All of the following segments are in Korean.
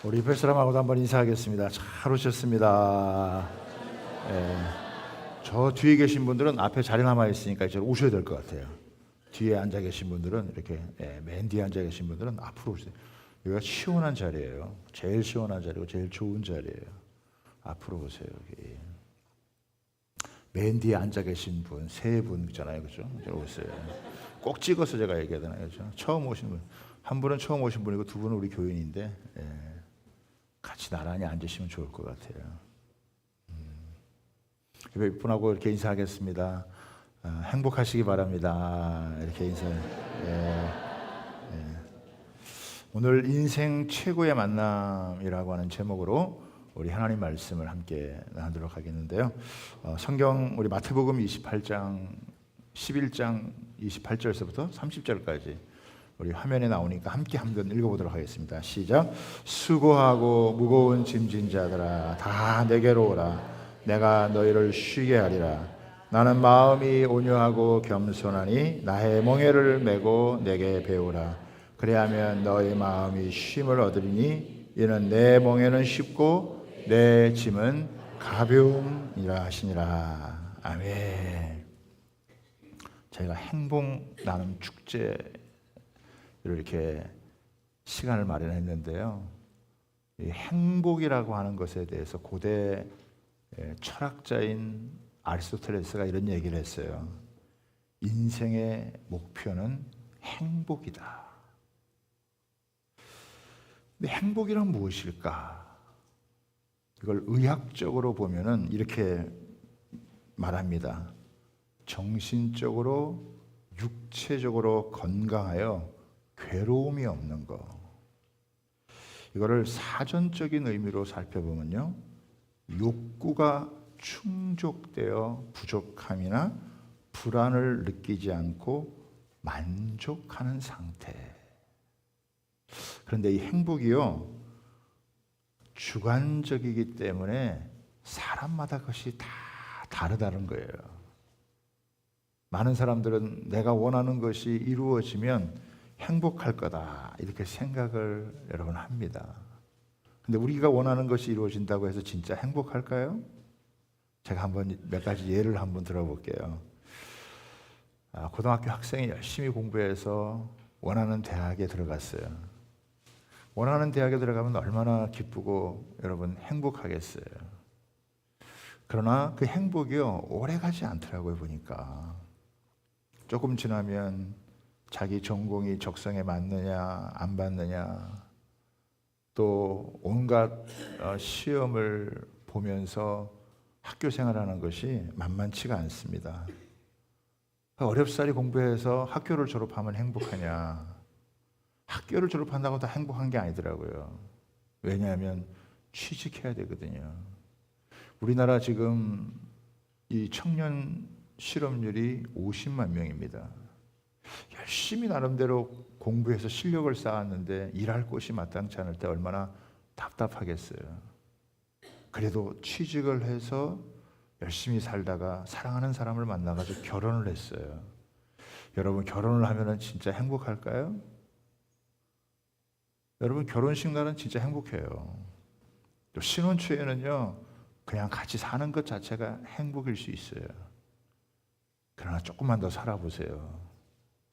우리 옆에 사람하고도 한번 인사하겠습니다. 잘 오셨습니다. 예, 저 뒤에 계신 분들은 앞에 자리 남아 있으니까 이제 오셔야 될 것 같아요. 뒤에 앉아 계신 분들은 이렇게 맨 뒤에 앉아 계신 분들은 앞으로 오세요. 여기가 시원한 자리예요. 제일 시원한 자리고 제일 좋은 자리예요. 앞으로 오세요. 여기. 맨 뒤에 앉아 계신 분, 세 분 있잖아요, 그죠? 오세요. 꼭 찍어서 제가 얘기해야 되나요, 그죠? 처음 오신 분, 한 분은 처음 오신 분이고 두 분은 우리 교인인데. 같이 나란히 앉으시면 좋을 것 같아요. 몇 분하고 이렇게 인사하겠습니다. 행복하시기 바랍니다. 이렇게 인사. 오늘 인생 최고의 만남이라고 하는 제목으로 우리 하나님 말씀을 함께 나누도록 하겠는데요. 성경 우리 마태복음 28장 11장 28절에서부터 30절까지 우리 화면에 나오니까 함께 한번 읽어보도록 하겠습니다. 시작. 수고하고 무거운 짐진 자들아 다 내게로 오라. 내가 너희를 쉬게 하리라. 나는 마음이 온유하고 겸손하니 나의 멍에를 메고 내게 배우라. 그래야면 너희 마음이 쉼을 얻으리니 이는 내 멍에는 쉽고 내 짐은 가벼움이라 하시니라. 아멘. 저희가 행복 나눔 축제 이렇게 시간을 마련했는데요. 이 행복이라고 하는 것에 대해서 고대 철학자인 아리스토텔레스가 이런 얘기를 했어요. 인생의 목표는 행복이다. 근데 행복이란 무엇일까? 이걸 의학적으로 보면은 이렇게 말합니다. 정신적으로, 육체적으로 건강하여 괴로움이 없는 것. 이거를 사전적인 의미로 살펴보면요, 욕구가 충족되어 부족함이나 불안을 느끼지 않고 만족하는 상태. 그런데 이 행복이요, 주관적이기 때문에 사람마다 그것이 다 다르다는 거예요. 많은 사람들은 내가 원하는 것이 이루어지면 행복할 거다 이렇게 생각을 여러분 합니다. 근데 우리가 원하는 것이 이루어진다고 해서 진짜 행복할까요? 제가 한번 몇 가지 예를 한번 들어볼게요. 고등학교 학생이 열심히 공부해서 원하는 대학에 들어갔어요. 원하는 대학에 들어가면 얼마나 기쁘고 여러분 행복하겠어요. 그러나 그 행복이요 오래 가지 않더라고요. 보니까 조금 지나면 자기 전공이 적성에 맞느냐 안 맞느냐, 또 온갖 시험을 보면서 학교 생활하는 것이 만만치가 않습니다. 어렵사리 공부해서 학교를 졸업하면 행복하냐? 학교를 졸업한다고 다 행복한 게 아니더라고요. 왜냐하면 취직해야 되거든요. 우리나라 지금 이 청년 실업률이 50만 명입니다. 열심히 나름대로 공부해서 실력을 쌓았는데 일할 곳이 마땅치 않을 때 얼마나 답답하겠어요. 그래도 취직을 해서 열심히 살다가 사랑하는 사람을 만나가지고 결혼을 했어요. 여러분, 결혼을 하면 진짜 행복할까요? 여러분, 결혼식 날은 진짜 행복해요. 또 신혼 초에는요, 그냥 같이 사는 것 자체가 행복일 수 있어요. 그러나 조금만 더 살아보세요.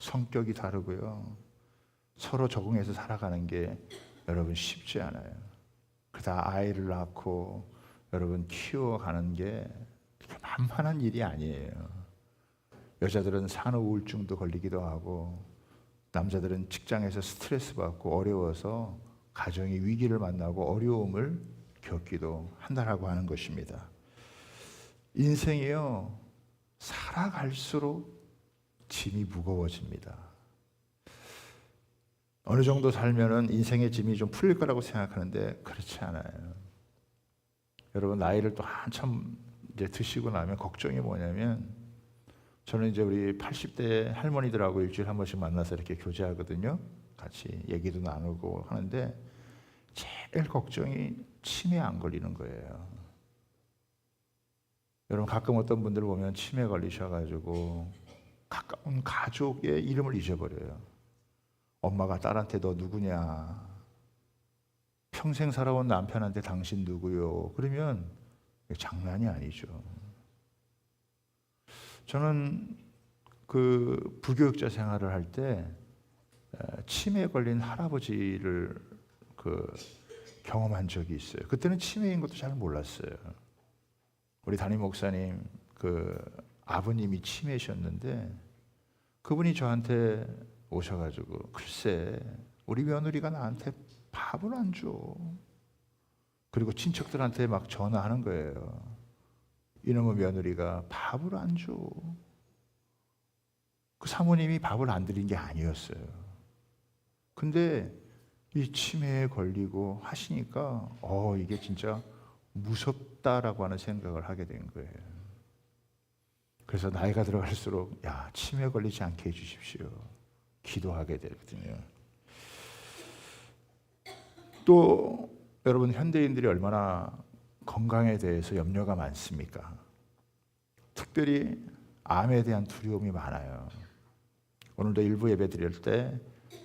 성격이 다르고요, 서로 적응해서 살아가는 게 여러분 쉽지 않아요. 그러다 아이를 낳고 여러분 키워가는 게 만만한 일이 아니에요. 여자들은 산후 우울증도 걸리기도 하고, 남자들은 직장에서 스트레스 받고 어려워서 가정의 위기를 만나고 어려움을 겪기도 한다라고 하는 것입니다. 인생이요, 살아갈수록 짐이 무거워집니다. 어느 정도 살면은 인생의 짐이 좀 풀릴 거라고 생각하는데 그렇지 않아요. 여러분, 나이를 또 한참 이제 드시고 나면 걱정이 뭐냐면, 저는 이제 우리 80대 할머니들하고 일주일에 한 번씩 만나서 이렇게 교제하거든요. 같이 얘기도 나누고 하는데 제일 걱정이 치매 안 걸리는 거예요. 여러분, 가끔 어떤 분들 보면 치매 걸리셔가지고 가까운 가족의 이름을 잊어버려요. 엄마가 딸한테 너 누구냐? 평생 살아온 남편한테 당신 누구요? 그러면 장난이 아니죠. 저는 그 부교육자 생활을 할 때 치매에 걸린 할아버지를 경험한 적이 있어요. 그때는 치매인 것도 잘 몰랐어요. 우리 담임 목사님 아버님이 치매셨는데 그분이 저한테 오셔가지고 글쎄 우리 며느리가 나한테 밥을 안 줘. 그리고 친척들한테 막 전화하는 거예요. 이놈의 며느리가 밥을 안 줘. 그 사모님이 밥을 안 드린 게 아니었어요. 근데 이 치매에 걸리고 하시니까 이게 진짜 무섭다라고 하는 생각을 하게 된 거예요. 그래서 나이가 들어갈수록 치매에 걸리지 않게 해주십시오. 기도하게 되거든요. 또 여러분 현대인들이 얼마나 건강에 대해서 염려가 많습니까? 특별히 암에 대한 두려움이 많아요. 오늘도 일부 예배 드릴 때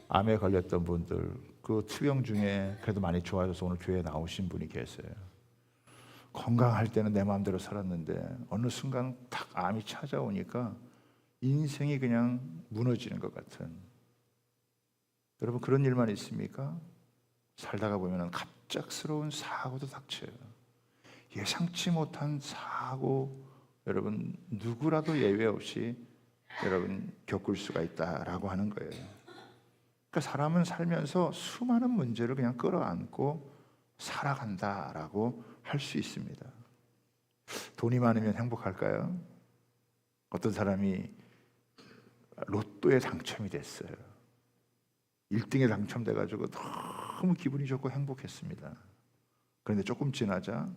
암에 걸렸던 분들 그 투병 중에 그래도 많이 좋아져서 오늘 교회에 나오신 분이 계세요. 건강할 때는 내 마음대로 살았는데 어느 순간 딱 암이 찾아오니까 인생이 그냥 무너지는 것 같은. 여러분 그런 일만 있습니까? 살다가 보면 갑작스러운 사고도 닥쳐요. 예상치 못한 사고, 여러분 누구라도 예외 없이 여러분 겪을 수가 있다라고 하는 거예요. 그러니까 사람은 살면서 수많은 문제를 그냥 끌어안고 살아간다라고 할 수 있습니다. 돈이 많으면 행복할까요? 어떤 사람이 로또에 당첨이 됐어요. 1등에 당첨돼가지고 너무 기분이 좋고 행복했습니다. 그런데 조금 지나자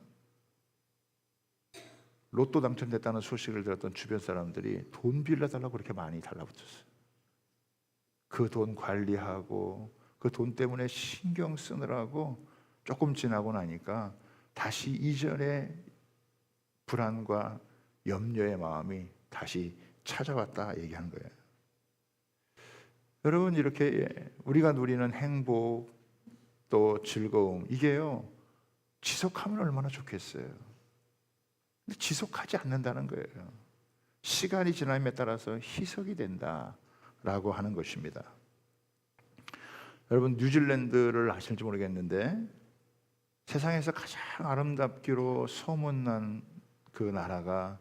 로또 당첨됐다는 소식을 들었던 주변 사람들이 돈 빌려달라고 그렇게 많이 달라붙었어요. 그 돈 관리하고 그 돈 때문에 신경 쓰느라고 조금 지나고 나니까 다시 이전의 불안과 염려의 마음이 다시 찾아왔다 얘기하는 거예요. 여러분 이렇게 우리가 누리는 행복 또 즐거움 이게요 지속하면 얼마나 좋겠어요. 근데 지속하지 않는다는 거예요. 시간이 지남에 따라서 희석이 된다라고 하는 것입니다. 여러분 뉴질랜드를 아실지 모르겠는데 세상에서 가장 아름답기로 소문난 그 나라가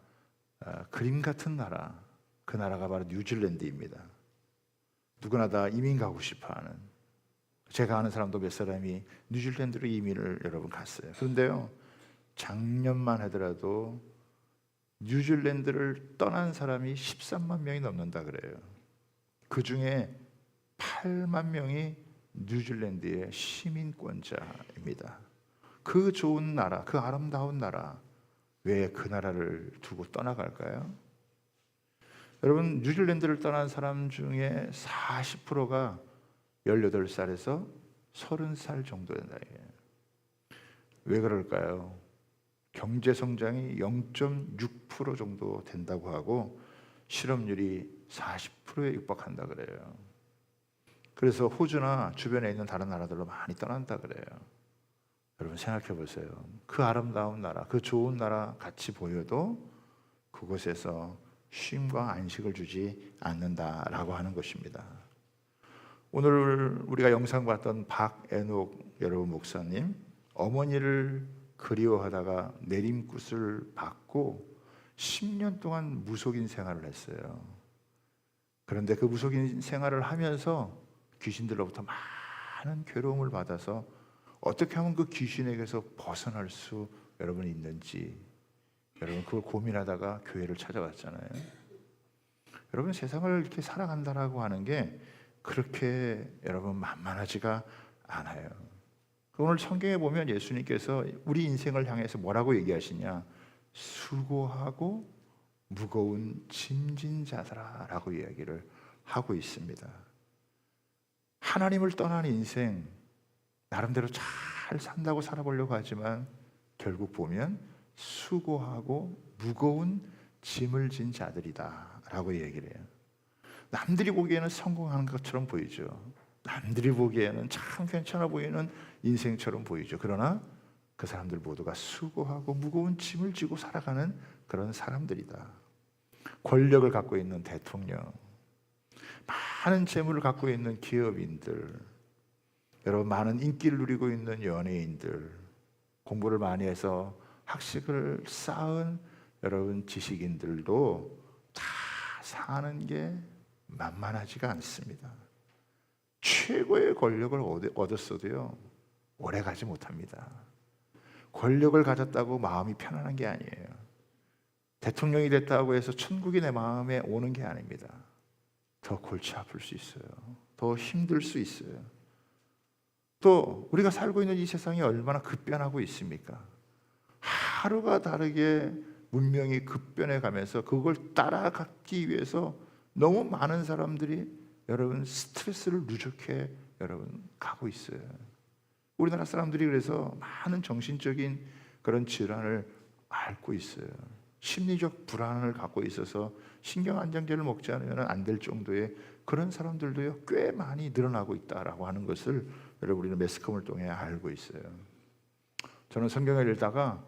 그림 같은 나라, 그 나라가 바로 뉴질랜드입니다. 누구나 다 이민 가고 싶어하는, 제가 아는 사람도 몇 사람이 뉴질랜드로 이민을 여러분 갔어요. 그런데요 작년만 하더라도 뉴질랜드를 떠난 사람이 13만 명이 넘는다 그래요. 그 중에 8만 명이 뉴질랜드의 시민권자입니다. 그 좋은 나라, 그 아름다운 나라, 왜 그 나라를 두고 떠나갈까요? 여러분 뉴질랜드를 떠난 사람 중에 40%가 18살에서 30살 정도 된다. 왜 그럴까요? 경제 성장이 0.6% 정도 된다고 하고 실업률이 40%에 육박한다 그래요. 그래서 호주나 주변에 있는 다른 나라들로 많이 떠난다 그래요. 여러분 생각해 보세요. 그 아름다운 나라, 그 좋은 나라 같이 보여도 그곳에서 쉼과 안식을 주지 않는다라고 하는 것입니다. 오늘 우리가 영상 봤던 박애녹 여러분 목사님, 어머니를 그리워하다가 내림굿을 받고 10년 동안 무속인 생활을 했어요. 그런데 그 무속인 생활을 하면서 귀신들로부터 많은 괴로움을 받아서 어떻게 하면 그 귀신에게서 벗어날 수 여러분 있는지 여러분 그걸 고민하다가 교회를 찾아왔잖아요. 여러분 세상을 이렇게 살아간다라고 하는 게 그렇게 여러분 만만하지가 않아요. 오늘 성경에 보면 예수님께서 우리 인생을 향해서 뭐라고 얘기하시냐? 수고하고 무거운 짐진 자들아라고 이야기를 하고 있습니다. 하나님을 떠난 인생 나름대로 잘 산다고 살아보려고 하지만 결국 보면 수고하고 무거운 짐을 진 자들이다 라고 얘기를 해요. 남들이 보기에는 성공하는 것처럼 보이죠. 남들이 보기에는 참 괜찮아 보이는 인생처럼 보이죠. 그러나 그 사람들 모두가 수고하고 무거운 짐을 지고 살아가는 그런 사람들이다. 권력을 갖고 있는 대통령, 많은 재물을 갖고 있는 기업인들, 여러분 많은 인기를 누리고 있는 연예인들, 공부를 많이 해서 학식을 쌓은 여러분 지식인들도 다 사는 게 만만하지가 않습니다. 최고의 권력을 얻었어도요 오래 가지 못합니다. 권력을 가졌다고 마음이 편안한 게 아니에요. 대통령이 됐다고 해서 천국이 내 마음에 오는 게 아닙니다. 더 골치 아플 수 있어요. 더 힘들 수 있어요. 또 우리가 살고 있는 이 세상이 얼마나 급변하고 있습니까? 하루가 다르게 문명이 급변해 가면서 그걸 따라가기 위해서 너무 많은 사람들이 여러분 스트레스를 누적해 여러분 가고 있어요. 우리나라 사람들이 그래서 많은 정신적인 그런 질환을 앓고 있어요. 심리적 불안을 갖고 있어서 신경안정제를 먹지 않으면 안 될 정도의 그런 사람들도요 꽤 많이 늘어나고 있다라고 하는 것을 여러분 우리는 매스컴을 통해 알고 있어요. 저는 성경을 읽다가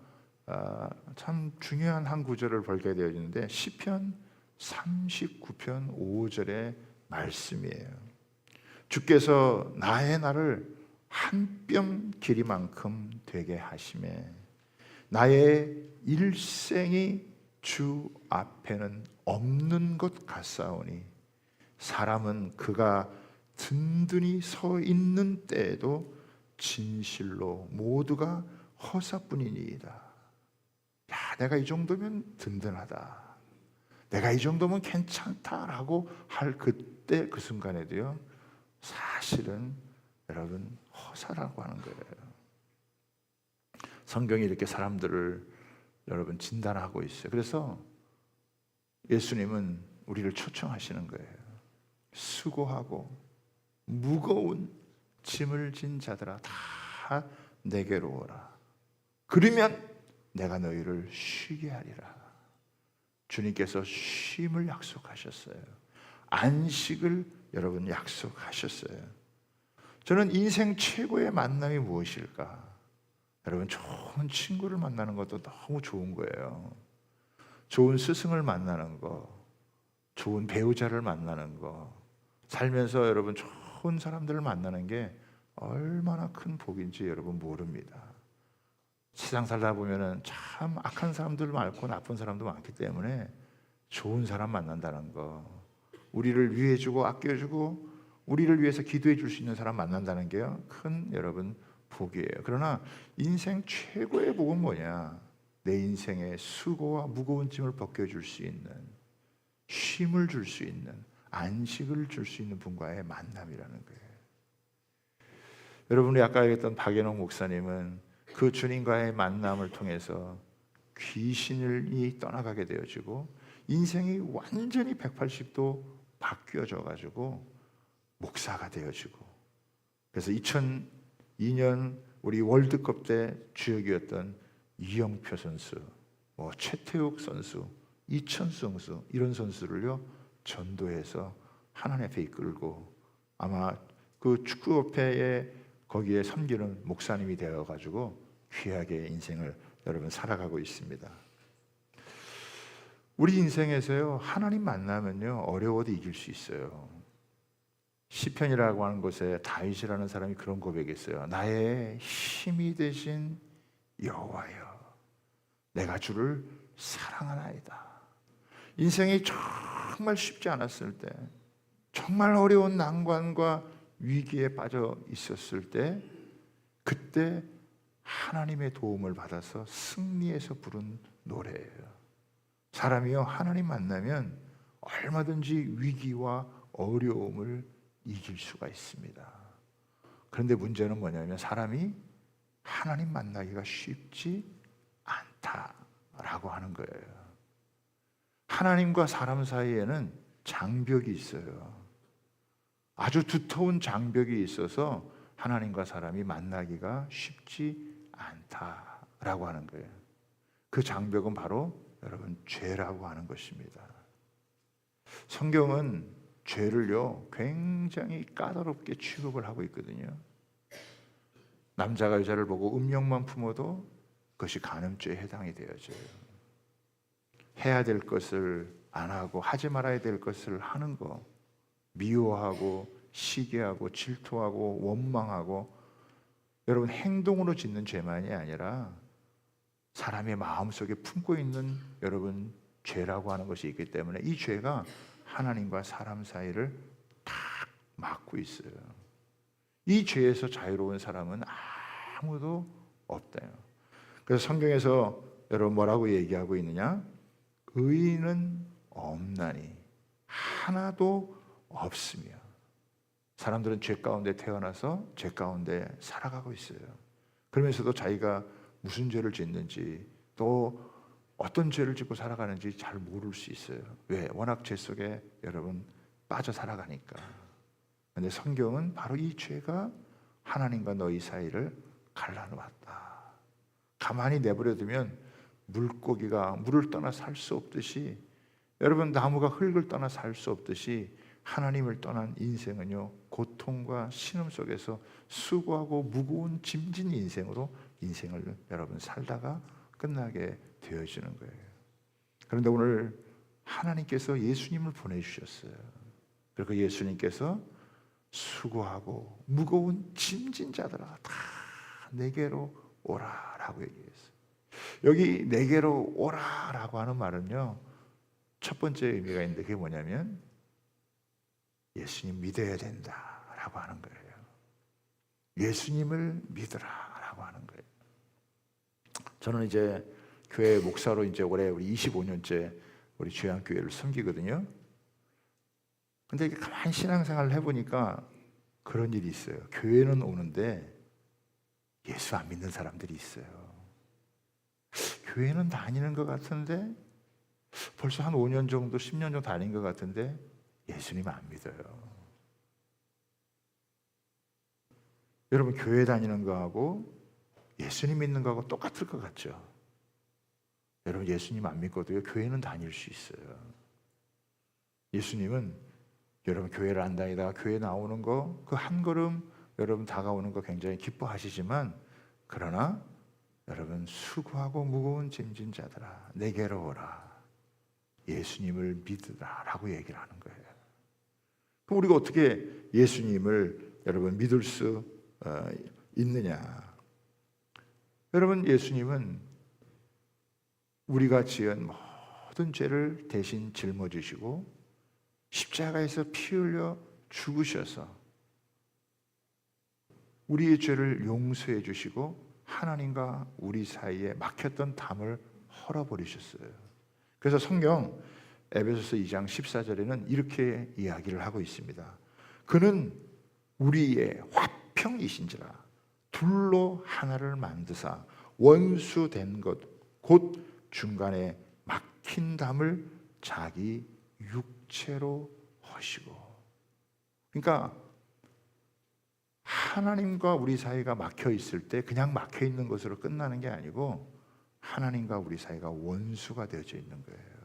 참 중요한 한 구절을 보게 되어지는데 시편 39편 5절의 말씀이에요. 주께서 나의 날을 한 뼘 길이만큼 되게 하시매 나의 일생이 주 앞에는 없는 것 같사오니 사람은 그가 든든히 서 있는 때에도 진실로 모두가 허사뿐이니이다. 야, 내가 이 정도면 든든하다, 내가 이 정도면 괜찮다라고 할 그때 그 순간에도요 사실은 여러분 허사라고 하는 거예요. 성경이 이렇게 사람들을 여러분 진단하고 있어요. 그래서 예수님은 우리를 초청하시는 거예요. 수고하고 무거운 짐을 진 자들아 다 내게로 오라. 그러면 내가 너희를 쉬게 하리라. 주님께서 쉼을 약속하셨어요. 안식을 여러분 약속하셨어요. 저는 인생 최고의 만남이 무엇일까? 여러분 좋은 친구를 만나는 것도 너무 좋은 거예요. 좋은 스승을 만나는 거, 좋은 배우자를 만나는 거, 살면서 여러분 좋은 사람들을 만나는 게 얼마나 큰 복인지 여러분 모릅니다. 세상 살다 보면은 참 악한 사람들 많고 나쁜 사람도 많기 때문에 좋은 사람 만난다는 거, 우리를 위해주고 아껴주고 우리를 위해서 기도해 줄 수 있는 사람 만난다는 게요 큰 여러분 복이에요. 그러나 인생 최고의 복은 뭐냐? 내 인생의 수고와 무거운 짐을 벗겨줄 수 있는, 쉼을 줄 수 있는, 안식을 줄 수 있는 분과의 만남이라는 거예요. 여러분이 아까 얘기했던 박연옥 목사님은 그 주님과의 만남을 통해서 귀신이 떠나가게 되어지고 인생이 완전히 180도 바뀌어져 가지고 목사가 되어지고, 그래서 2002년 우리 월드컵 때 주역이었던 이영표 선수, 최태욱 선수, 이천수 선수 이런 선수를요 전도해서 하나님 앞에 이끌고 아마 그 축구협회에 거기에 섬기는 목사님이 되어가지고 귀하게 인생을 여러분 살아가고 있습니다. 우리 인생에서요 하나님 만나면요 어려워도 이길 수 있어요. 시편이라고 하는 곳에 다윗이라는 사람이 그런 고백했어요. 나의 힘이 되신 여호와여, 내가 주를 사랑하나이다. 인생이 정말 쉽지 않았을 때, 정말 어려운 난관과 위기에 빠져 있었을 때, 그때 하나님의 도움을 받아서 승리해서 부른 노래예요. 사람이요 하나님 만나면 얼마든지 위기와 어려움을 이길 수가 있습니다. 그런데 문제는 뭐냐면 사람이 하나님 만나기가 쉽지 않다라고 하는 거예요. 하나님과 사람 사이에는 장벽이 있어요. 아주 두터운 장벽이 있어서 하나님과 사람이 만나기가 쉽지 않다라고 하는 거예요. 그 장벽은 바로 여러분 죄라고 하는 것입니다. 성경은 죄를요 굉장히 까다롭게 취급을 하고 있거든요. 남자가 여자를 보고 음욕만 품어도 그것이 간음죄에 해당이 되어져요. 해야 될 것을 안 하고 하지 말아야 될 것을 하는 거, 미워하고 시기하고 질투하고 원망하고, 여러분 행동으로 짓는 죄만이 아니라 사람의 마음속에 품고 있는 여러분 죄라고 하는 것이 있기 때문에 이 죄가 하나님과 사람 사이를 딱 막고 있어요. 이 죄에서 자유로운 사람은 아무도 없대요. 그래서 성경에서 여러분 뭐라고 얘기하고 있느냐? 의인은 없나니 하나도 없으며. 사람들은 죄 가운데 태어나서 죄 가운데 살아가고 있어요. 그러면서도 자기가 무슨 죄를 짓는지 또 어떤 죄를 짓고 살아가는지 잘 모를 수 있어요. 왜? 워낙 죄 속에 여러분 빠져 살아가니까. 그런데 성경은 바로 이 죄가 하나님과 너희 사이를 갈라놓았다. 가만히 내버려두면 물고기가 물을 떠나 살 수 없듯이, 여러분 나무가 흙을 떠나 살 수 없듯이 하나님을 떠난 인생은요 고통과 신음 속에서 수고하고 무거운 짐진 인생으로 인생을 여러분 살다가 끝나게 되어지는 거예요. 그런데 오늘 하나님께서 예수님을 보내주셨어요. 그리고 예수님께서 수고하고 무거운 짐진 자들아 다 내게로 오라라고 얘기했어요. 여기 내게로 오라라고 하는 말은요 첫 번째 의미가 있는데 그게 뭐냐면 예수님 믿어야 된다라고 하는 거예요. 예수님을 믿으라라고 하는 거예요. 저는 이제 교회 목사로 이제 올해 우리 25년째 우리 주양교회를 섬기거든요. 근데 이게 가만히 신앙생활을 해보니까 그런 일이 있어요. 교회는 오는데 예수 안 믿는 사람들이 있어요. 교회는 다니는 것 같은데 벌써 한 5년 정도 10년 정도 다닌 것 같은데 예수님 안 믿어요. 여러분 교회 다니는 거하고 예수님 믿는 거하고 똑같을 것 같죠? 여러분 예수님 안 믿고도요 교회는 다닐 수 있어요. 예수님은 여러분 교회를 안 다니다가 교회 나오는 거 그 한 걸음 여러분 다가오는 거 굉장히 기뻐하시지만, 그러나 여러분 수고하고 무거운 짐진 자들아 내게로 오라, 예수님을 믿으라라고 얘기를 하는 거예요. 그럼 우리가 어떻게 예수님을 여러분 믿을 수 있느냐? 여러분 예수님은 우리가 지은 모든 죄를 대신 짊어지시고 십자가에서 피 흘려 죽으셔서 우리의 죄를 용서해 주시고 하나님과 우리 사이에 막혔던 담을 헐어버리셨어요. 그래서 성경 에베소서 2장 14절에는 이렇게 이야기를 하고 있습니다. 그는 우리의 화평이신지라 둘로 하나를 만드사 원수된 것 곧 중간에 막힌 담을 자기 육체로 하시고. 그러니까 하나님과 우리 사이가 막혀 있을 때 그냥 막혀 있는 것으로 끝나는 게 아니고 하나님과 우리 사이가 원수가 되어져 있는 거예요.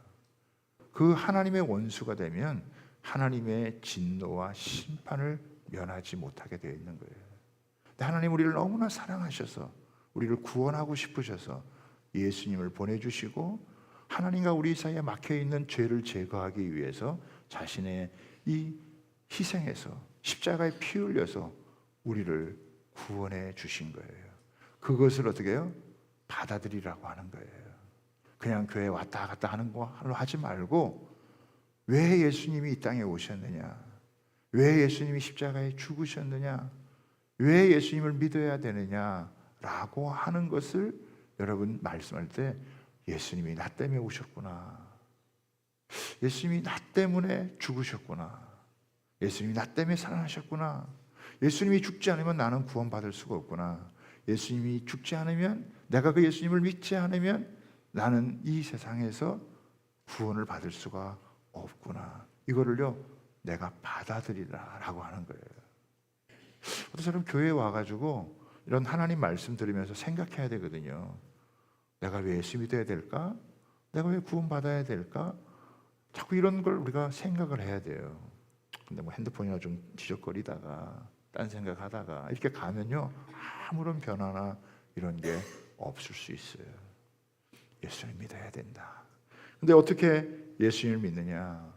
그 하나님의 원수가 되면 하나님의 진노와 심판을 면하지 못하게 되어 있는 거예요. 근데 하나님 우리를 너무나 사랑하셔서 우리를 구원하고 싶으셔서 예수님을 보내주시고 하나님과 우리 사이에 막혀있는 죄를 제거하기 위해서 자신의 이 희생에서 십자가에 피 흘려서 우리를 구원해 주신 거예요. 그것을 어떻게 해요? 받아들이라고 하는 거예요. 그냥 교회 왔다 갔다 하는 거 하지 말고 왜 예수님이 이 땅에 오셨느냐? 왜 예수님이 십자가에 죽으셨느냐? 왜 예수님을 믿어야 되느냐라고 하는 것을 여러분 말씀할 때 예수님이 나 때문에 오셨구나. 예수님이 나 때문에 죽으셨구나. 예수님이 나 때문에 살아나셨구나. 예수님이 죽지 않으면 나는 구원받을 수가 없구나. 예수님이 죽지 않으면, 내가 그 예수님을 믿지 않으면 나는 이 세상에서 구원을 받을 수가 없구나. 이거를요 내가 받아들이라라고 하는 거예요. 어떤 사람 교회에 와가지고 이런 하나님 말씀 들으면서 생각해야 되거든요. 내가 왜 예수 믿어야 될까? 내가 왜 구원받아야 될까? 자꾸 이런 걸 우리가 생각을 해야 돼요. 근데 뭐 핸드폰이나 좀 지적거리다가 딴 생각하다가 이렇게 가면요 아무런 변화나 이런 게 없을 수 있어요. 예수님 믿어야 된다. 근데 어떻게 예수님을 믿느냐?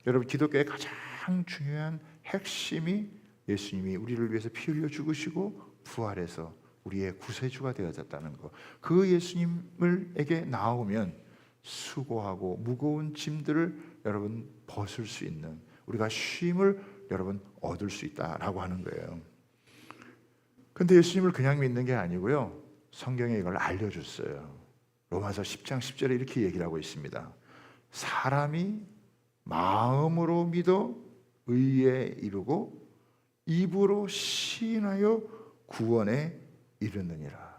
여러분, 기독교의 가장 중요한 핵심이 예수님이 우리를 위해서 피 흘려 죽으시고 부활해서 우리의 구세주가 되어졌다는 것. 그 예수님에게 나오면 수고하고 무거운 짐들을 여러분 벗을 수 있는, 우리가 쉼을 여러분 얻을 수 있다라고 하는 거예요. 근데 예수님을 그냥 믿는 게 아니고요, 성경에 이걸 알려줬어요. 로마서 10장 10절에 이렇게 얘기를 하고 있습니다. 사람이 마음으로 믿어 의에 이르고 입으로 시인하여 구원에 이르느니라.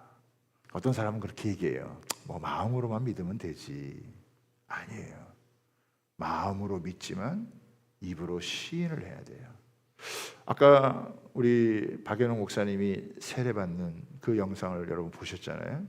어떤 사람은 그렇게 얘기해요. 뭐 마음으로만 믿으면 되지. 아니에요. 마음으로 믿지만 입으로 시인을 해야 돼요. 아까 우리 박연홍 목사님이 세례받는 그 영상을 여러분 보셨잖아요.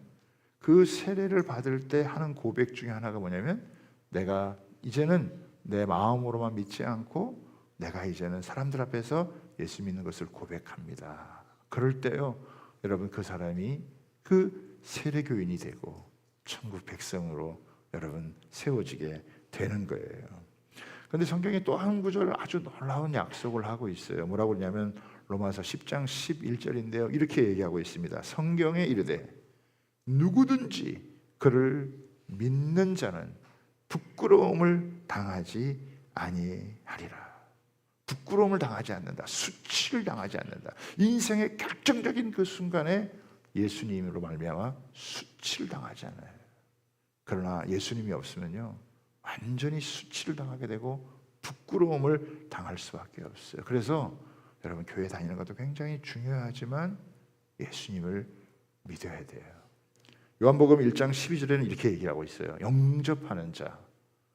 그 세례를 받을 때 하는 고백 중에 하나가 뭐냐면, 내가 이제는 내 마음으로만 믿지 않고 내가 이제는 사람들 앞에서 예수 믿는 것을 고백합니다. 그럴 때요, 여러분, 그 사람이 그 세례교인이 되고 천국 백성으로 여러분 세워지게 되는 거예요. 그런데 성경이 또 한 구절 아주 놀라운 약속을 하고 있어요. 뭐라고 그러냐면 로마서 10장 11절인데요. 이렇게 얘기하고 있습니다. 성경에 이르되 누구든지 그를 믿는 자는 부끄러움을 당하지 아니하리라. 부끄러움을 당하지 않는다. 수치를 당하지 않는다. 인생의 결정적인 그 순간에 예수님으로 말미암아 수치를 당하지 않아요. 그러나 예수님이 없으면요, 완전히 수치를 당하게 되고 부끄러움을 당할 수밖에 없어요. 그래서 여러분, 교회 다니는 것도 굉장히 중요하지만 예수님을 믿어야 돼요. 요한복음 1장 12절에는 이렇게 얘기하고 있어요. 영접하는 자,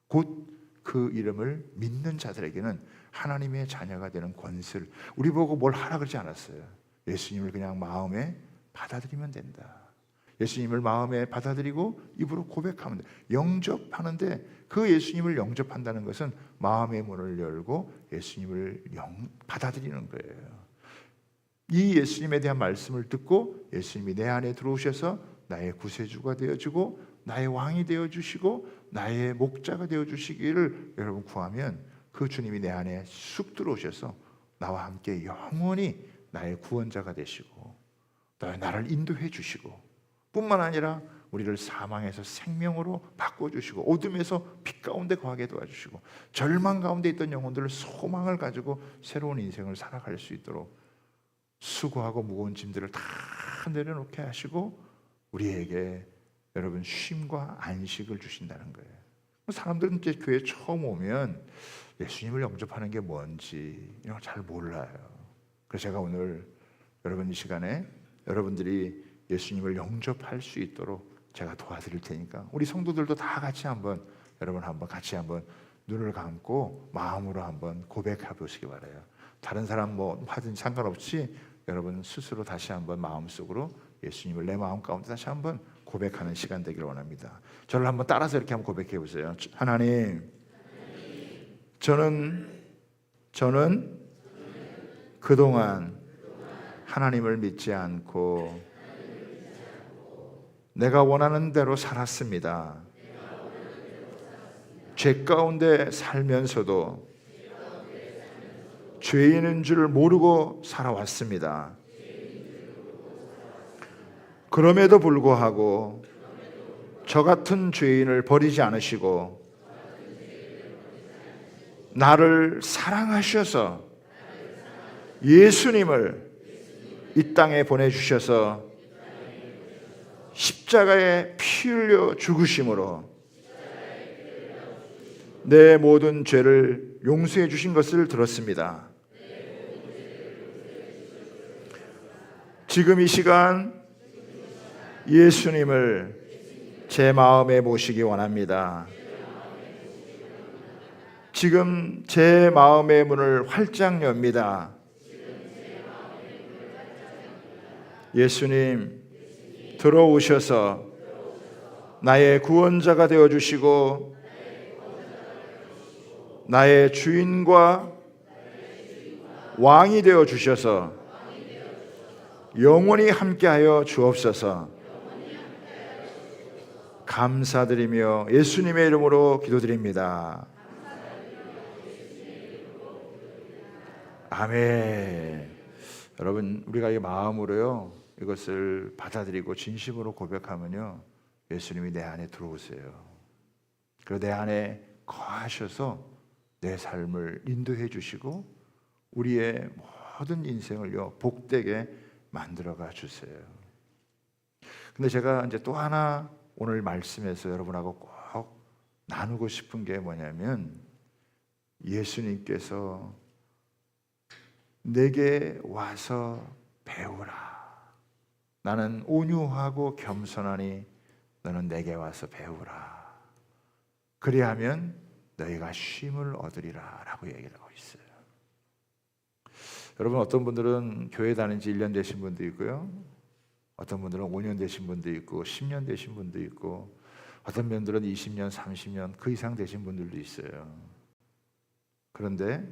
곧 그 이름을 믿는 자들에게는 하나님의 자녀가 되는 권세를, 우리 보고 뭘 하라 그러지 않았어요. 예수님을 그냥 마음에 받아들이면 된다. 예수님을 마음에 받아들이고 입으로 고백하면 돼. 영접하는데, 그 예수님을 영접한다는 것은 마음의 문을 열고 예수님을 받아들이는 거예요. 이 예수님에 대한 말씀을 듣고 예수님이 내 안에 들어오셔서 나의 구세주가 되어주고 나의 왕이 되어주시고 나의 목자가 되어주시기를 여러분 구하면, 그 주님이 내 안에 쑥 들어오셔서 나와 함께 영원히 나의 구원자가 되시고 나를 인도해 주시고, 뿐만 아니라 우리를 사망에서 생명으로 바꿔주시고 어둠에서 빛 가운데 거하게 도와주시고 절망 가운데 있던 영혼들을 소망을 가지고 새로운 인생을 살아갈 수 있도록 수고하고 무거운 짐들을 다 내려놓게 하시고 우리에게 여러분 쉼과 안식을 주신다는 거예요. 사람들은 이제 교회 처음 오면 예수님을 영접하는 게 뭔지 이런 걸 잘 몰라요. 그래서 제가 오늘 여러분 이 시간에 여러분들이 예수님을 영접할 수 있도록 제가 도와드릴 테니까 우리 성도들도 다 같이 한번 여러분 같이 눈을 감고 마음으로 한번 고백해 보시기 바라요. 다른 사람 뭐 하든 상관없이 여러분 스스로 다시 한번 마음속으로 예수님을 내 마음 가운데 다시 한번 고백하는 시간 되기를 원합니다. 저를 한번 따라서 이렇게 한번 고백해 보세요. 하나님, 저는 그동안 하나님을 믿지 않고 내가 원하는 대로 살았습니다. 죄 가운데 살면서도 죄인인 줄 모르고 살아왔습니다. 그럼에도 불구하고 저 같은 죄인을 버리지 않으시고 나를 사랑하셔서 예수님을 이 땅에 보내주셔서 십자가에 피 흘려 죽으심으로 내 모든 죄를 용서해 주신 것을 들었습니다. 지금 이 시간 예수님을 제 마음에 모시기 원합니다. 지금 제 마음의 문을 활짝 엽니다. 예수님, 들어오셔서 나의 구원자가 되어주시고 나의 주인과 왕이 되어 주셔서 영원히 함께하여 주옵소서. 감사드리며 예수님의 이름으로 기도드립니다. 아멘. 여러분, 우리가 이 마음으로요 이것을 받아들이고 진심으로 고백하면요 예수님이 내 안에 들어오세요. 그리고 내 안에 거하셔서 내 삶을 인도해 주시고 우리의 모든 인생을요 복되게 만들어가 주세요. 근데 제가 이제 또 하나 오늘 말씀에서 여러분하고 꼭 나누고 싶은 게 뭐냐면, 예수님께서 내게 와서 배우라. 나는 온유하고 겸손하니 너는 내게 와서 배우라. 그리하면 너희가 쉼을 얻으리라 라고 얘기를 하고 있어요. 여러분, 어떤 분들은 교회 다닌 지 1년 되신 분도 있고요, 어떤 분들은 5년 되신 분도 있고 10년 되신 분도 있고, 어떤 분들은 20년, 30년 그 이상 되신 분들도 있어요. 그런데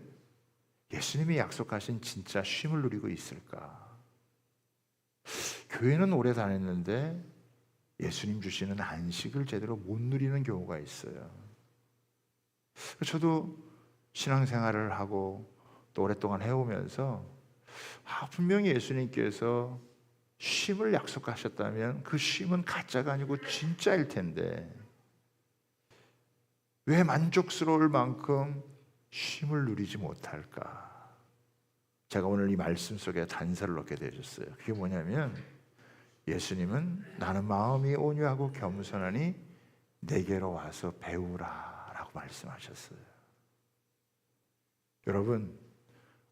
예수님이 약속하신 진짜 쉼을 누리고 있을까? 교회는 오래 다녔는데 예수님 주시는 안식을 제대로 못 누리는 경우가 있어요. 저도 신앙생활을 하고 또 오랫동안 해오면서 분명히 예수님께서 쉼을 약속하셨다면 그 쉼은 가짜가 아니고 진짜일 텐데 왜 만족스러울 만큼 쉼을 누리지 못할까? 제가 오늘 이 말씀 속에 단서를 얻게 되셨어요. 그게 뭐냐면, 예수님은 나는 마음이 온유하고 겸손하니 내게로 와서 배우라 라고 말씀하셨어요. 여러분,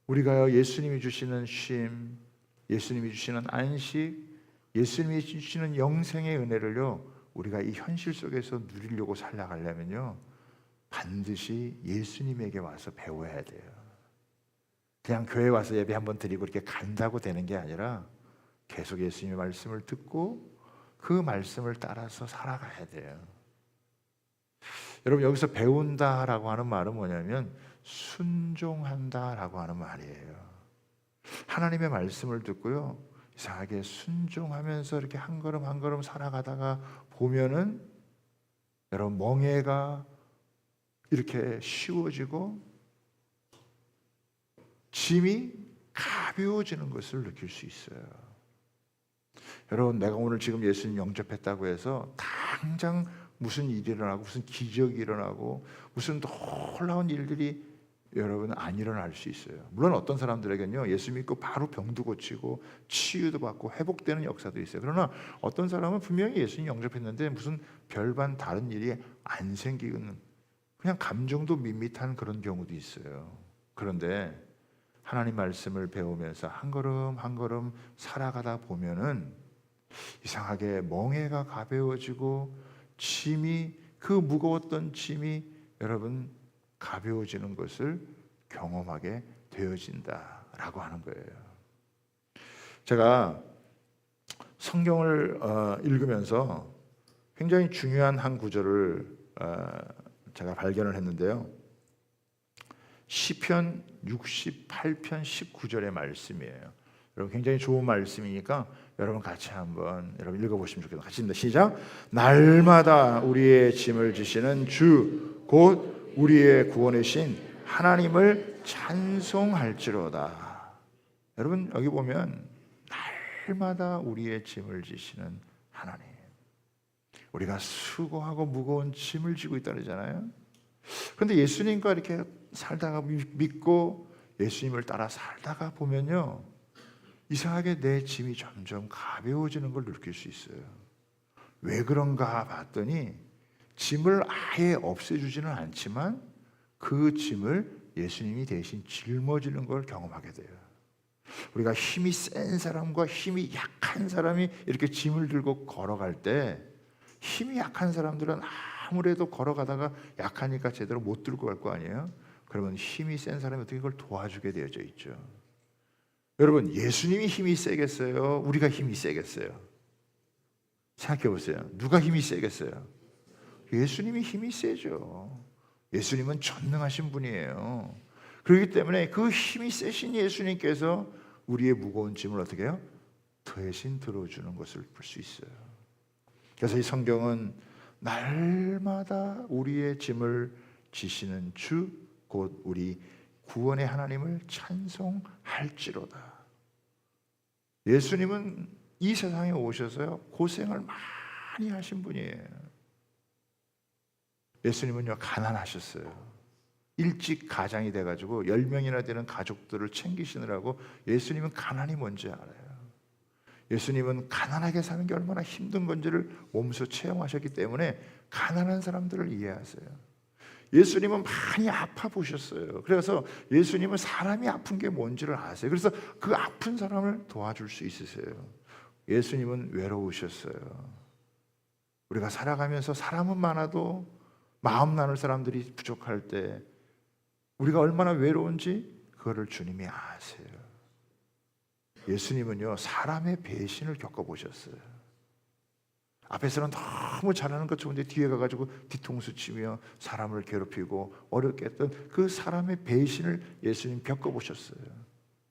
우리가 예수님이 주시는 쉼, 예수님이 주시는 안식, 예수님이 주시는 영생의 은혜를요 우리가 이 현실 속에서 누리려고 살아가려면요 반드시 예수님에게 와서 배워야 돼요. 그냥 교회 와서 예배 한번 드리고 이렇게 간다고 되는 게 아니라 계속 예수님의 말씀을 듣고 그 말씀을 따라서 살아가야 돼요. 여러분, 여기서 배운다라고 하는 말은 뭐냐면 순종한다라고 하는 말이에요. 하나님의 말씀을 듣고요 이상하게 순종하면서 이렇게 한 걸음 한 걸음 살아가다가 보면은 여러분, 멍에가 이렇게 쉬워지고 짐이 가벼워지는 것을 느낄 수 있어요. 여러분, 내가 오늘 지금 예수님 영접했다고 해서 당장 무슨 일이 일어나고 무슨 기적이 일어나고 무슨 놀라운 일들이 여러분 안 일어날 수 있어요. 물론 어떤 사람들에게는요 예수 믿고 바로 병도 고치고 치유도 받고 회복되는 역사도 있어요. 그러나 어떤 사람은 분명히 예수님 영접했는데 무슨 별반 다른 일이 안 생기는, 그냥 감정도 밋밋한 그런 경우도 있어요. 그런데 하나님 말씀을 배우면서 한 걸음 한 걸음 살아가다 보면은 이상하게 멍에가 가벼워지고 짐이, 그 무거웠던 짐이 여러분 가벼워지는 것을 경험하게 되어진다라고 하는 거예요. 제가 성경을 읽으면서 굉장히 중요한 한 구절을 제가 발견을 했는데요. 시편 68편 19절의 말씀이에요. 여러분, 굉장히 좋은 말씀이니까 여러분 같이 한번 여러분 읽어보시면 좋겠습니다. 같이 읽습니다. 시작. 날마다 우리의 짐을 지시는 주 곧 우리의 구원이신 하나님을 찬송할지로다. 여러분, 여기 보면 날마다 우리의 짐을 지시는 하나님, 우리가 수고하고 무거운 짐을 지고 있다 그러잖아요. 그런데 예수님과 이렇게 살다가 믿고 예수님을 따라 살다가 보면요 이상하게 내 짐이 점점 가벼워지는 걸 느낄 수 있어요. 왜 그런가 봤더니 짐을 아예 없애주지는 않지만 그 짐을 예수님이 대신 짊어지는 걸 경험하게 돼요. 우리가 힘이 센 사람과 힘이 약한 사람이 이렇게 짐을 들고 걸어갈 때 힘이 약한 사람들은 아무래도 걸어가다가 약하니까 제대로 못 들고 갈 거 아니에요. 그러면 힘이 센 사람이 어떻게 그걸 도와주게 되어져 있죠. 여러분, 예수님이 힘이 세겠어요? 우리가 힘이 세겠어요? 생각해 보세요. 누가 힘이 세겠어요? 예수님이 힘이 세죠. 예수님은 전능하신 분이에요. 그렇기 때문에 그 힘이 세신 예수님께서 우리의 무거운 짐을 어떻게 해요? 대신 들어주는 것을 볼 수 있어요. 그래서 이 성경은 날마다 우리의 짐을 지시는 주 곧 우리 구원의 하나님을 찬송할지로다. 예수님은 이 세상에 오셔서요 고생을 많이 하신 분이에요. 예수님은요 가난하셨어요. 일찍 가장이 돼가지고 10명이나 되는 가족들을 챙기시느라고 예수님은 가난이 뭔지 알아요. 예수님은 가난하게 사는 게 얼마나 힘든 건지를 몸소 체험하셨기 때문에 가난한 사람들을 이해하세요. 예수님은 많이 아파 보셨어요. 그래서 예수님은 사람이 아픈 게 뭔지를 아세요. 그래서 그 아픈 사람을 도와줄 수 있으세요. 예수님은 외로우셨어요. 우리가 살아가면서 사람은 많아도 마음 나눌 사람들이 부족할 때 우리가 얼마나 외로운지 그거를 주님이 아세요. 예수님은요 사람의 배신을 겪어보셨어요. 앞에서는 너무 잘하는 것 좋은데 뒤에 가가지고 뒤통수 치며 사람을 괴롭히고 어렵게 했던 그 사람의 배신을 예수님 겪어보셨어요.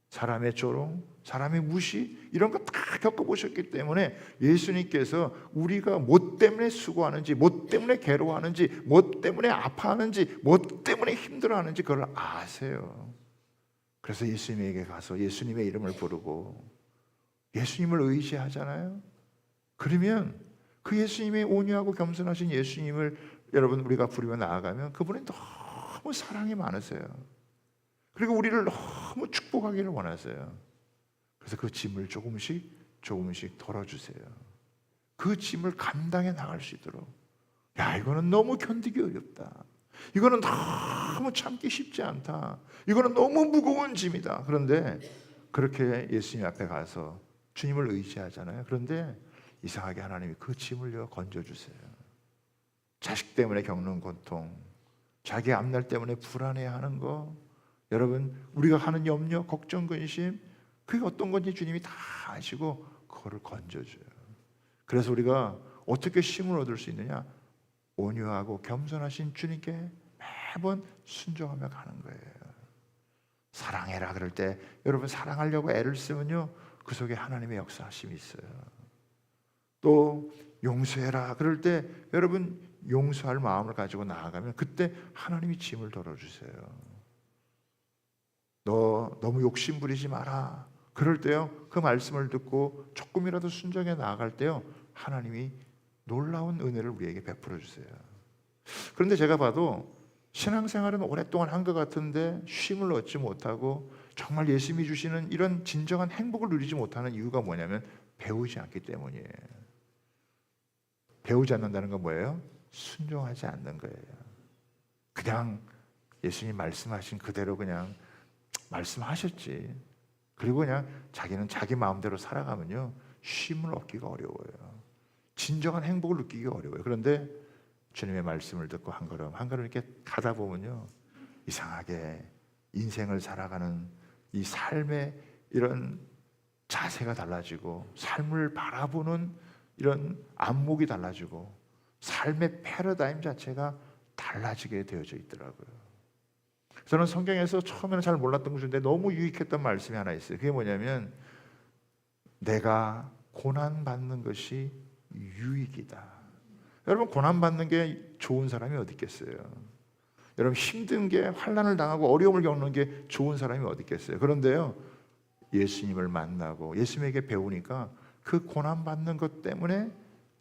사람의 조롱, 사람의 무시 이런 거 다 겪어보셨기 때문에 예수님께서 우리가 뭐 때문에 수고하는지, 뭐 때문에 괴로워하는지, 뭐 때문에 아파하는지, 뭐 때문에 힘들어하는지 그걸 아세요. 그래서 예수님에게 가서 예수님의 이름을 부르고 예수님을 의지하잖아요. 그러면 그 예수님의 온유하고 겸손하신 예수님을 여러분 우리가 부르며 나아가면 그분이 너무 사랑이 많으세요. 그리고 우리를 너무 축복하기를 원하세요. 그래서 그 짐을 조금씩 덜어주세요. 그 짐을 감당해 나갈 수 있도록. 야, 이거는 너무 견디기 어렵다. 이거는 너무 참기 쉽지 않다. 이거는 너무 무거운 짐이다. 그런데 그렇게 예수님 앞에 가서 주님을 의지하잖아요. 그런데 이상하게 하나님이 그 짐을 건져주세요. 자식 때문에 겪는 고통, 자기 앞날 때문에 불안해하는 거, 여러분 우리가 하는 염려, 걱정, 근심 그게 어떤 건지 주님이 다 아시고 그거를 건져줘요. 그래서 우리가 어떻게 힘을 얻을 수 있느냐? 온유하고 겸손하신 주님께 매번 순종하며 가는 거예요. 사랑해라 그럴 때 여러분 사랑하려고 애를 쓰면요 그 속에 하나님의 역사하심이 있어요. 또 용서해라 그럴 때 여러분 용서할 마음을 가지고 나아가면 그때 하나님이 짐을 덜어주세요. 너 너무 욕심 부리지 마라 그럴 때요 그 말씀을 듣고 조금이라도 순종해 나아갈 때요 하나님이 놀라운 은혜를 우리에게 베풀어 주세요. 그런데 제가 봐도 신앙생활은 오랫동안 한 것 같은데 쉼을 얻지 못하고 정말 예수님이 주시는 이런 진정한 행복을 누리지 못하는 이유가 뭐냐면 배우지 않기 때문이에요. 배우지 않는다는 건 뭐예요? 순종하지 않는 거예요. 그냥 예수님 말씀하신 그대로 그냥 말씀하셨지. 그리고 그냥 자기는 자기 마음대로 살아가면요 쉼을 얻기가 어려워요. 진정한 행복을 느끼기가 어려워요. 그런데 주님의 말씀을 듣고 한 걸음 한 걸음 이렇게 가다 보면요 이상하게 인생을 살아가는 이 삶의 이런 자세가 달라지고 삶을 바라보는 이런 안목이 달라지고 삶의 패러다임 자체가 달라지게 되어져 있더라고요. 저는 성경에서 처음에는 잘 몰랐던 것인데 너무 유익했던 말씀이 하나 있어요. 그게 뭐냐면 내가 고난받는 것이 유익이다. 여러분 고난받는 게 좋은 사람이 어디 있겠어요? 여러분 힘든 게 환난을 당하고 어려움을 겪는 게 좋은 사람이 어디 있겠어요? 그런데요 예수님을 만나고 예수님에게 배우니까 그 고난받는 것 때문에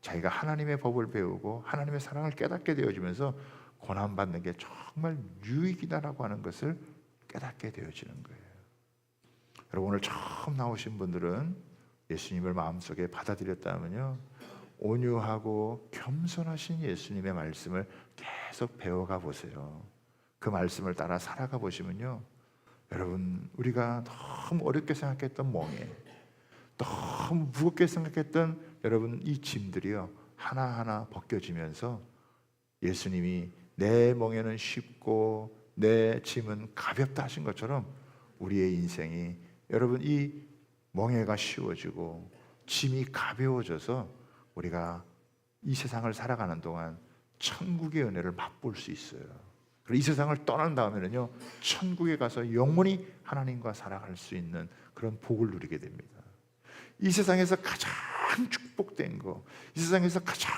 자기가 하나님의 법을 배우고 하나님의 사랑을 깨닫게 되어지면서 고난받는 게 정말 유익이다라고 하는 것을 깨닫게 되어지는 거예요. 여러분 오늘 처음 나오신 분들은 예수님을 마음속에 받아들였다면요 온유하고 겸손하신 예수님의 말씀을 계속 배워가 보세요. 그 말씀을 따라 살아가 보시면요 여러분 우리가 너무 어렵게 생각했던 멍에 너무 무겁게 생각했던 여러분 이 짐들이요 하나하나 벗겨지면서 예수님이 내 멍에는 쉽고 내 짐은 가볍다 하신 것처럼 우리의 인생이 여러분 이 멍에가 쉬워지고 짐이 가벼워져서 우리가 이 세상을 살아가는 동안 천국의 은혜를 맛볼 수 있어요. 그리고 이 세상을 떠난 다음에는요, 천국에 가서 영원히 하나님과 살아갈 수 있는 그런 복을 누리게 됩니다. 이 세상에서 가장 축복된 거, 이 세상에서 가장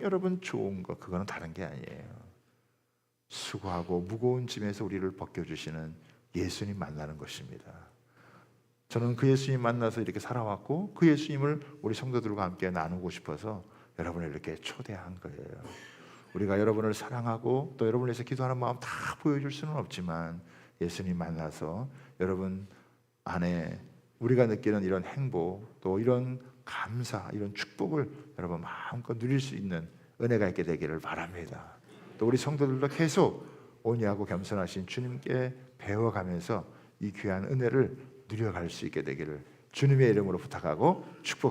여러분 좋은 거, 그거는 다른 게 아니에요. 수고하고 무거운 짐에서 우리를 벗겨주시는 예수님 만나는 것입니다. 저는 그 예수님 만나서 이렇게 살아왔고, 그 예수님을 우리 성도들과 함께 나누고 싶어서 여러분을 이렇게 초대한 거예요. 우리가 여러분을 사랑하고 또 여러분을 위해서 기도하는 마음 다 보여줄 수는 없지만, 예수님 만나서 여러분 안에 우리가 느끼는 이런 행복, 또 이런 감사, 이런 축복을 여러분 마음껏 누릴 수 있는 은혜가 있게 되기를 바랍니다. 또 우리 성도들도 계속 온유하고 겸손하신 주님께 배워가면서 이 귀한 은혜를 누려갈 수 있게 되기를 주님의 이름으로 부탁하고 축복